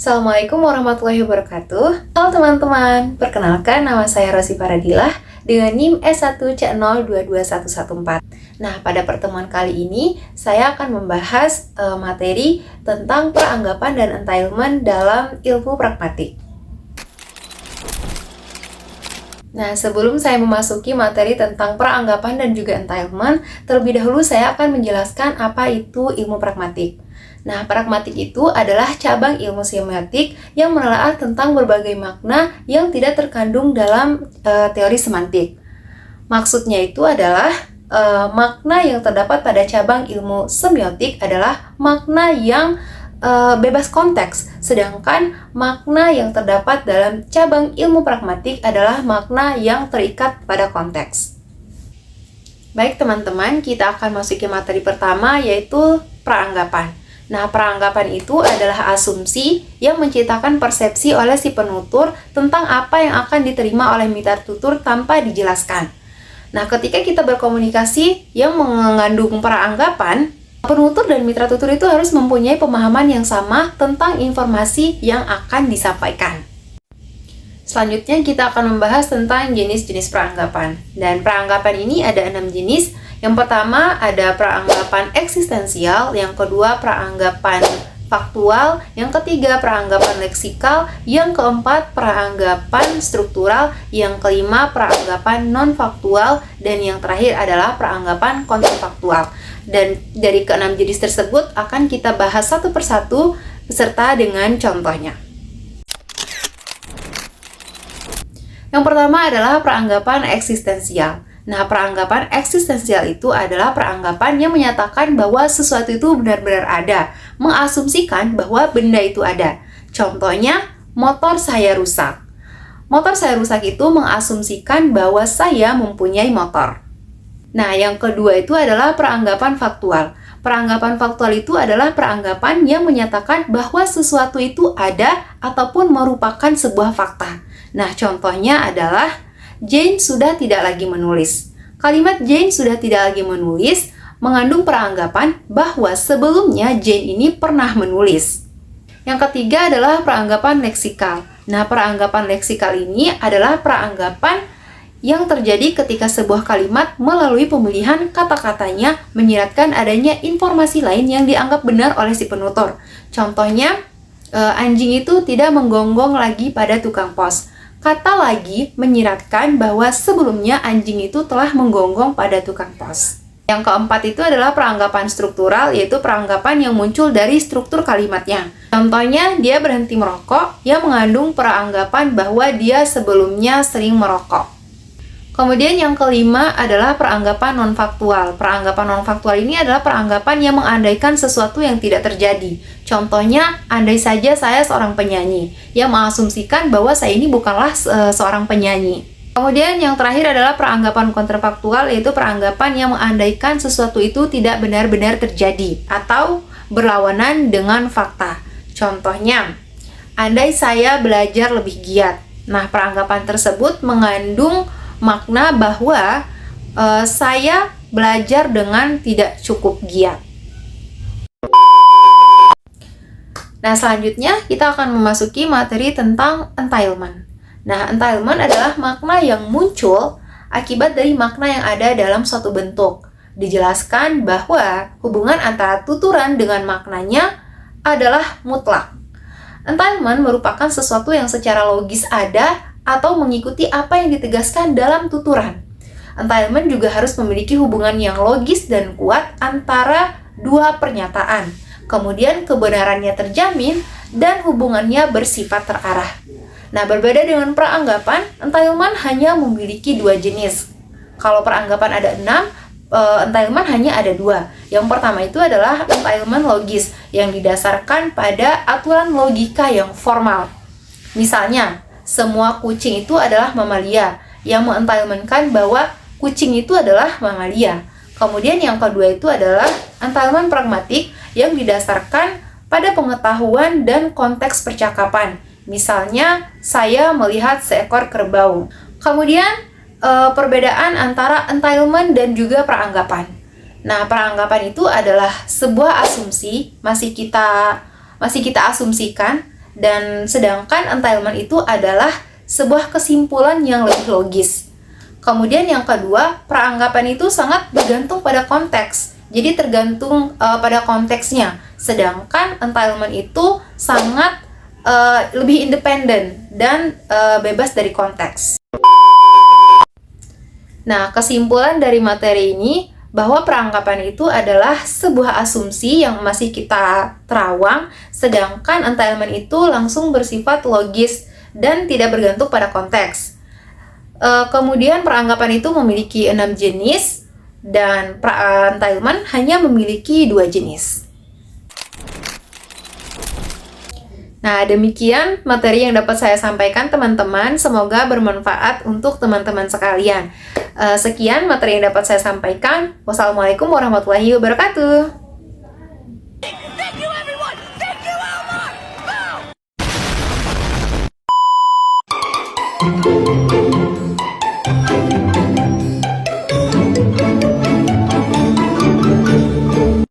Assalamualaikum warahmatullahi wabarakatuh. Halo teman-teman, perkenalkan nama saya Rosi Paradilah dengan NIM S1C022114. Nah, pada pertemuan kali ini saya akan membahas materi tentang peranggapan dan entitlement dalam ilmu pragmatik. Nah, sebelum saya memasuki materi tentang peranggapan dan juga entitlement, terlebih dahulu saya akan menjelaskan apa itu ilmu pragmatik. Nah, pragmatik itu adalah cabang ilmu semiotik yang menelaah tentang berbagai makna yang tidak terkandung dalam teori semantik. Maksudnya itu adalah makna yang terdapat pada cabang ilmu semiotik adalah makna yang bebas konteks, sedangkan makna yang terdapat dalam cabang ilmu pragmatik adalah makna yang terikat pada konteks. Baik teman-teman, kita akan masuki materi pertama yaitu peranggapan. Nah, peranggapan itu adalah asumsi yang menciptakan persepsi oleh si penutur tentang apa yang akan diterima oleh mitra tutur tanpa dijelaskan. Nah, ketika kita berkomunikasi yang mengandung peranggapan, penutur dan mitra tutur itu harus mempunyai pemahaman yang sama tentang informasi yang akan disampaikan. Selanjutnya kita akan membahas tentang jenis-jenis peranggapan. Dan peranggapan ini ada 6 jenis. Yang pertama ada peranggapan eksistensial, yang kedua peranggapan faktual, yang ketiga peranggapan leksikal, yang keempat peranggapan struktural, yang kelima peranggapan non-faktual, dan yang terakhir adalah peranggapan kontrafaktual. Dan dari keenam jenis tersebut akan kita bahas satu persatu beserta dengan contohnya. Yang pertama adalah peranggapan eksistensial. Nah, peranggapan eksistensial itu adalah peranggapan yang menyatakan bahwa sesuatu itu benar-benar ada, mengasumsikan bahwa benda itu ada. Contohnya, motor saya rusak. Motor saya rusak itu mengasumsikan bahwa saya mempunyai motor. Nah, yang kedua itu adalah peranggapan faktual. Peranggapan faktual itu adalah peranggapan yang menyatakan bahwa sesuatu itu ada ataupun merupakan sebuah fakta. Nah, contohnya adalah Jane sudah tidak lagi menulis. Kalimat Jane sudah tidak lagi menulis mengandung peranggapan bahwa sebelumnya Jane ini pernah menulis. Yang ketiga adalah peranggapan leksikal. Nah, peranggapan leksikal ini adalah peranggapan yang terjadi ketika sebuah kalimat melalui pemilihan kata-katanya menyiratkan adanya informasi lain yang dianggap benar oleh si penutur. Contohnya, anjing itu tidak menggonggong lagi pada tukang pos. Kata lagi menyiratkan bahwa sebelumnya anjing itu telah menggonggong pada tukang pos. Yang keempat itu adalah peranggapan struktural, yaitu peranggapan yang muncul dari struktur kalimatnya. Contohnya, dia berhenti merokok yang mengandung peranggapan bahwa dia sebelumnya sering merokok. Kemudian yang kelima adalah peranggapan non-faktual. Peranggapan non-faktual ini adalah peranggapan yang mengandaikan sesuatu yang tidak terjadi. Contohnya, andai saja saya seorang penyanyi, yang mengasumsikan bahwa saya ini bukanlah seorang penyanyi. Kemudian yang terakhir adalah peranggapan kontrafaktual, yaitu peranggapan yang mengandaikan sesuatu itu tidak benar-benar terjadi atau berlawanan dengan fakta. Contohnya, andai saya belajar lebih giat. Nah, peranggapan tersebut mengandung makna bahwa saya belajar dengan tidak cukup giat. Nah, selanjutnya kita akan memasuki materi tentang entitlement. Nah, entitlement adalah makna yang muncul akibat dari makna yang ada dalam suatu bentuk. Dijelaskan bahwa hubungan antara tuturan dengan maknanya adalah mutlak. Entitlement merupakan sesuatu yang secara logis ada atau mengikuti apa yang ditegaskan dalam tuturan. Entitlement juga harus memiliki hubungan yang logis dan kuat antara dua pernyataan. Kemudian kebenarannya terjamin dan hubungannya bersifat terarah. Nah, berbeda dengan peranggapan, entitlement hanya memiliki dua jenis. Kalau peranggapan ada 6, entitlement hanya ada 2. Yang pertama itu adalah entitlement logis yang didasarkan pada aturan logika yang formal. Misalnya, semua kucing itu adalah mamalia, yang mengentitlementkan bahwa kucing itu adalah mamalia. Kemudian yang kedua itu adalah entitlement pragmatik yang didasarkan pada pengetahuan dan konteks percakapan. Misalnya, saya melihat seekor kerbau. Kemudian, perbedaan antara entitlement dan juga peranggapan. Nah, peranggapan itu adalah sebuah asumsi, masih kita asumsikan Dan sedangkan entailment itu adalah sebuah kesimpulan yang lebih logis. Kemudian yang kedua, peranggapan itu sangat bergantung pada konteks. Jadi tergantung pada konteksnya. Sedangkan entailment itu sangat lebih independen dan bebas dari konteks. Nah, kesimpulan dari materi ini bahwa peranggapan itu adalah sebuah asumsi yang masih kita terawang, sedangkan entailment itu langsung bersifat logis dan tidak bergantung pada konteks. Kemudian peranggapan itu memiliki 6 jenis dan entailment hanya memiliki 2 jenis. Nah, demikian materi yang dapat saya sampaikan teman-teman. Semoga bermanfaat untuk teman-teman sekalian. Sekian materi yang dapat saya sampaikan. Wassalamualaikum warahmatullahi wabarakatuh.